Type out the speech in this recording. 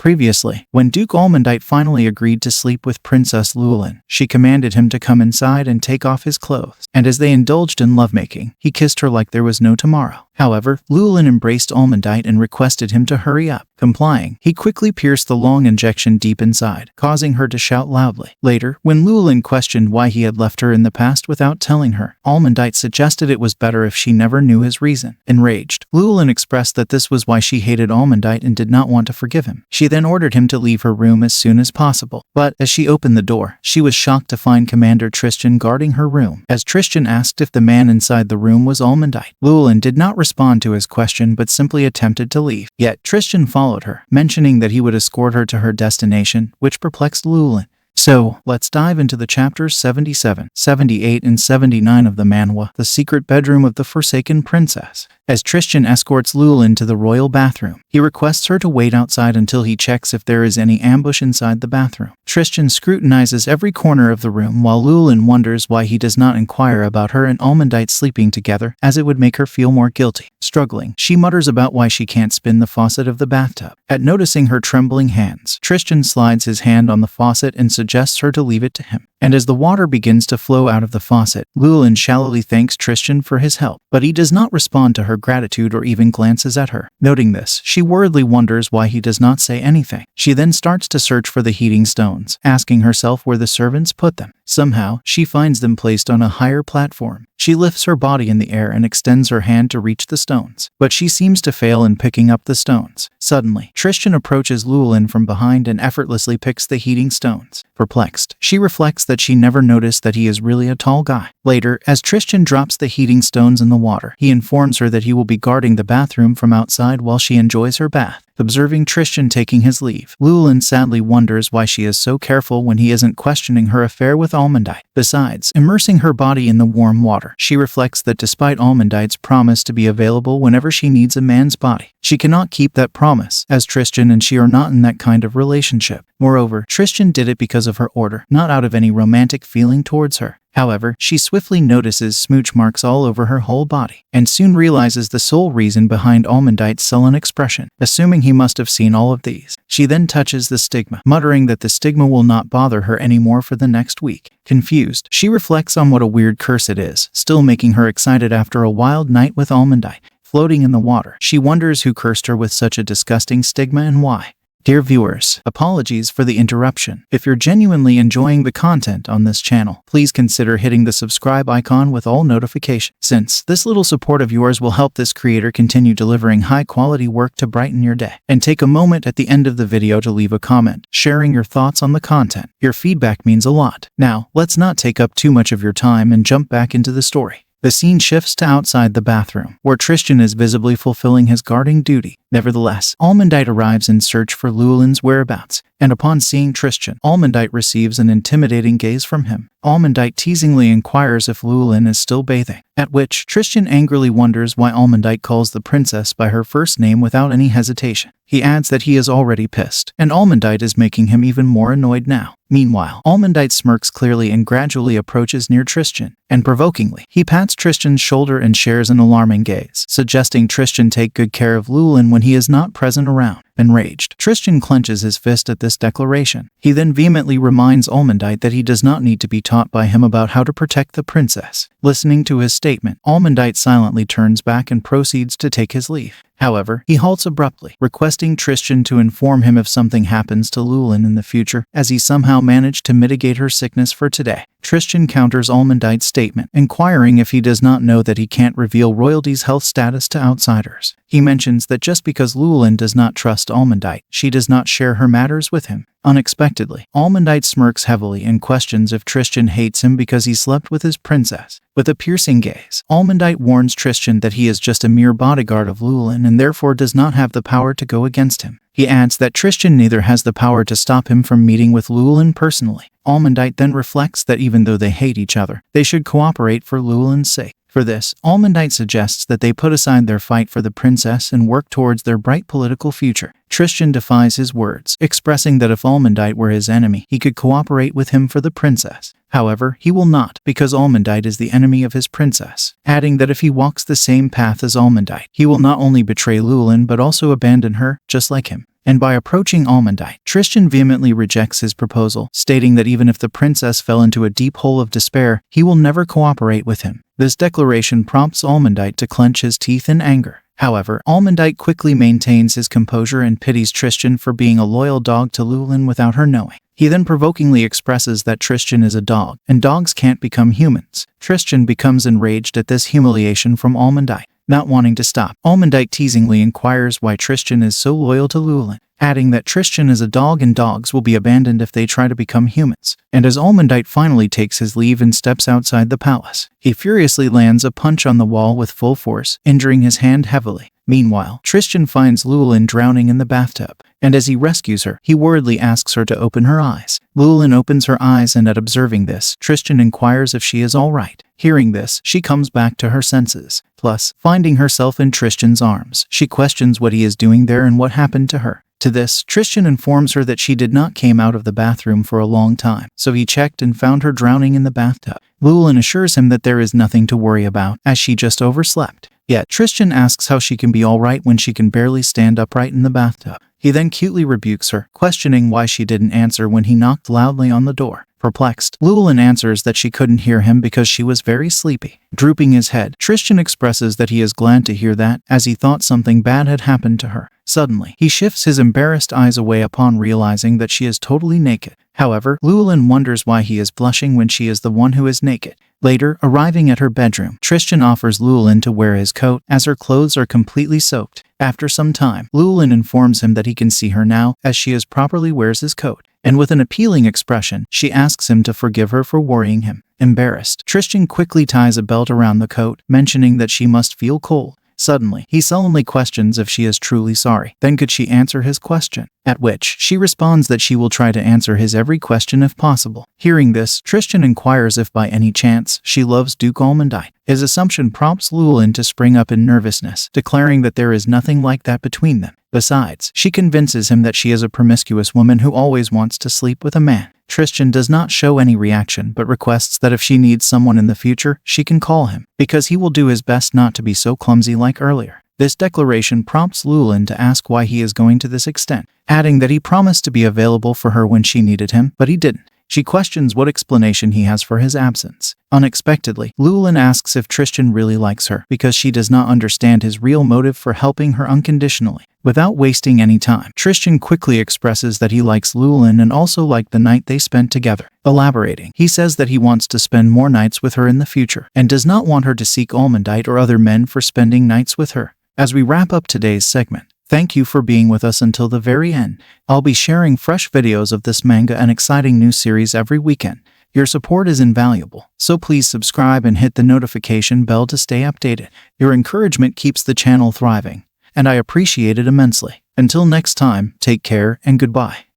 Previously, when Duke Almondite finally agreed to sleep with Princess Lewellyn, she commanded him to come inside and take off his clothes, and as they indulged in lovemaking, he kissed her like there was no tomorrow. However, Lewellyn embraced Almondite and requested him to hurry up. Complying, he quickly pierced the long injection deep inside, causing her to shout loudly. Later, when Lewellyn questioned why he had left her in the past without telling her, Almondite suggested it was better if she never knew his reason. Enraged, Lewellyn expressed that this was why she hated Almondite and did not want to forgive him. She then ordered him to leave her room as soon as possible. But, as she opened the door, she was shocked to find Commander Tristan guarding her room. As Tristian asked if the man inside the room was Almondite, Lewellyn did not respond to his question but simply attempted to leave. Yet, Tristian followed her, mentioning that he would escort her to her destination, which perplexed Lewellyn. So, let's dive into the chapters 77, 78, and 79 of the manhwa, The Secret Bedroom of the Forsaken Princess. As Tristian escorts Lewellyn to the royal bathroom, he requests her to wait outside until he checks if there is any ambush inside the bathroom. Tristian scrutinizes every corner of the room while Lewellyn wonders why he does not inquire about her and Almondite sleeping together, as it would make her feel more guilty. Struggling, she mutters about why she can't spin the faucet of the bathtub. At noticing her trembling hands, Tristian slides his hand on the faucet and suggests her to leave it to him. And as the water begins to flow out of the faucet, Lewellyn shallowly thanks Tristian for his help, but he does not respond to her gratitude or even glances at her. Noting this, she worriedly wonders why he does not say anything. She then starts to search for the heating stones, asking herself where the servants put them. Somehow, she finds them placed on a higher platform. She lifts her body in the air and extends her hand to reach the stones, but she seems to fail in picking up the stones. Suddenly, Tristian approaches Lewellyn from behind and effortlessly picks the heating stones. Perplexed, she reflects that she never noticed that he is really a tall guy. Later, as Tristian drops the heating stones in the water, he informs her that he will be guarding the bathroom from outside while she enjoys her bath. Observing Tristian taking his leave, Lewellyn sadly wonders why she is so careful when he isn't questioning her affair with Almondite. Besides, immersing her body in the warm water, she reflects that despite Almondite's promise to be available whenever she needs a man's body, she cannot keep that promise, as Tristian and she are not in that kind of relationship. Moreover, Tristian did it because of her order, not out of any romantic feeling towards her. However, she swiftly notices smooch marks all over her whole body, and soon realizes the sole reason behind Almondite's sullen expression. Assuming he must have seen all of these, she then touches the stigma, muttering that the stigma will not bother her anymore for the next week. Confused, she reflects on what a weird curse it is, still making her excited after a wild night with Almondite. Floating in the water, she wonders who cursed her with such a disgusting stigma and why. Dear viewers, apologies for the interruption. If you're genuinely enjoying the content on this channel, please consider hitting the subscribe icon with all notifications, since this little support of yours will help this creator continue delivering high-quality work to brighten your day. And take a moment at the end of the video to leave a comment, sharing your thoughts on the content. Your feedback means a lot. Now, let's not take up too much of your time and jump back into the story. The scene shifts to outside the bathroom, where Tristian is visibly fulfilling his guarding duty. Nevertheless, Almondite arrives in search for Lewellyn's whereabouts, and upon seeing Tristian, Almondite receives an intimidating gaze from him. Almondite teasingly inquires if Lewellyn is still bathing, at which Tristian angrily wonders why Almondite calls the princess by her first name without any hesitation. He adds that he is already pissed, and Almondite is making him even more annoyed now. Meanwhile, Almondite smirks clearly and gradually approaches near Tristian, and provokingly, he pats Tristian's shoulder and shares an alarming gaze, suggesting Tristian take good care of Lewellyn when he is not present around. Enraged, Tristian clenches his fist at this declaration. He then vehemently reminds Almondite that he does not need to be taught by him about how to protect the princess. Listening to his statement, Almondite silently turns back and proceeds to take his leave. However, he halts abruptly, requesting Tristian to inform him if something happens to Lewellyn in the future, as he somehow managed to mitigate her sickness for today. Tristian counters Almondite's statement, inquiring if he does not know that he can't reveal royalty's health status to outsiders. He mentions that just because Lewellyn does not trust Almondite, she does not share her matters with him. Unexpectedly, Almondite smirks heavily and questions if Tristian hates him because he slept with his princess. With a piercing gaze, Almondite warns Tristian that he is just a mere bodyguard of Lewellyn and therefore does not have the power to go against him. He adds that Tristian neither has the power to stop him from meeting with Lewellyn personally. Almondite then reflects that even though they hate each other, they should cooperate for Lewellyn's sake. For this, Almondite suggests that they put aside their fight for the princess and work towards their bright political future. Tristian defies his words, expressing that if Almondite were his enemy, he could cooperate with him for the princess. However, he will not, because Almondite is the enemy of his princess, adding that if he walks the same path as Almondite, he will not only betray Lewellyn but also abandon her, just like him. and by approaching Almondite, Tristian vehemently rejects his proposal, stating that even if the princess fell into a deep hole of despair, he will never cooperate with him. This declaration prompts Almondite to clench his teeth in anger. However, Almondite quickly maintains his composure and pities Tristian for being a loyal dog to Lewellyn without her knowing. He then provokingly expresses that Tristian is a dog, and dogs can't become humans. Tristian becomes enraged at this humiliation from Almondite. Not wanting to stop, Almondite teasingly inquires why Tristian is so loyal to Lewellyn, adding that Tristian is a dog and dogs will be abandoned if they try to become humans. And as Almondite finally takes his leave and steps outside the palace, he furiously lands a punch on the wall with full force, injuring his hand heavily. Meanwhile, Tristian finds Lewellyn drowning in the bathtub, and as he rescues her, he worriedly asks her to open her eyes. Lewellyn opens her eyes, and at observing this, Tristian inquires if she is alright. Hearing this, she comes back to her senses. Plus, finding herself in Tristian's arms, she questions what he is doing there and what happened to her. To this, Tristian informs her that she did not came out of the bathroom for a long time, so he checked and found her drowning in the bathtub. Lewellyn assures him that there is nothing to worry about, as she just overslept. Yet, Tristian asks how she can be alright when she can barely stand upright in the bathtub. He then cutely rebukes her, questioning why she didn't answer when he knocked loudly on the door. Perplexed, Lewellyn answers that she couldn't hear him because she was very sleepy. Drooping his head, Tristian expresses that he is glad to hear that, as he thought something bad had happened to her. Suddenly, he shifts his embarrassed eyes away upon realizing that she is totally naked. However, Lewellyn wonders why he is blushing when she is the one who is naked. Later, arriving at her bedroom, Tristian offers Lewellyn to wear his coat, as her clothes are completely soaked. After some time, Lewellyn informs him that he can see her now, as she properly wears his coat. And with an appealing expression, she asks him to forgive her for worrying him. Embarrassed, Tristian quickly ties a belt around the coat, mentioning that she must feel cold. Suddenly, he sullenly questions if she is truly sorry. Then could she answer his question? At which, she responds that she will try to answer his every question if possible. Hearing this, Tristian inquires if by any chance she loves Duke Almondite. His assumption prompts Lewellyn to spring up in nervousness, declaring that there is nothing like that between them. Besides, she convinces him that she is a promiscuous woman who always wants to sleep with a man. Tristian does not show any reaction but requests that if she needs someone in the future, she can call him, because he will do his best not to be so clumsy like earlier. This declaration prompts Lewellyn to ask why he is going to this extent, adding that he promised to be available for her when she needed him, but he didn't. She questions what explanation he has for his absence. Unexpectedly, Lewellyn asks if Tristian really likes her, because she does not understand his real motive for helping her unconditionally. Without wasting any time, Tristian quickly expresses that he likes Lewellyn and also liked the night they spent together. Elaborating, he says that he wants to spend more nights with her in the future, and does not want her to seek Almondite or other men for spending nights with her. As we wrap up today's segment, thank you for being with us until the very end. I'll be sharing fresh videos of this manga and exciting new series every weekend. Your support is invaluable, so please subscribe and hit the notification bell to stay updated. Your encouragement keeps the channel thriving, and I appreciate it immensely. Until next time, take care and goodbye.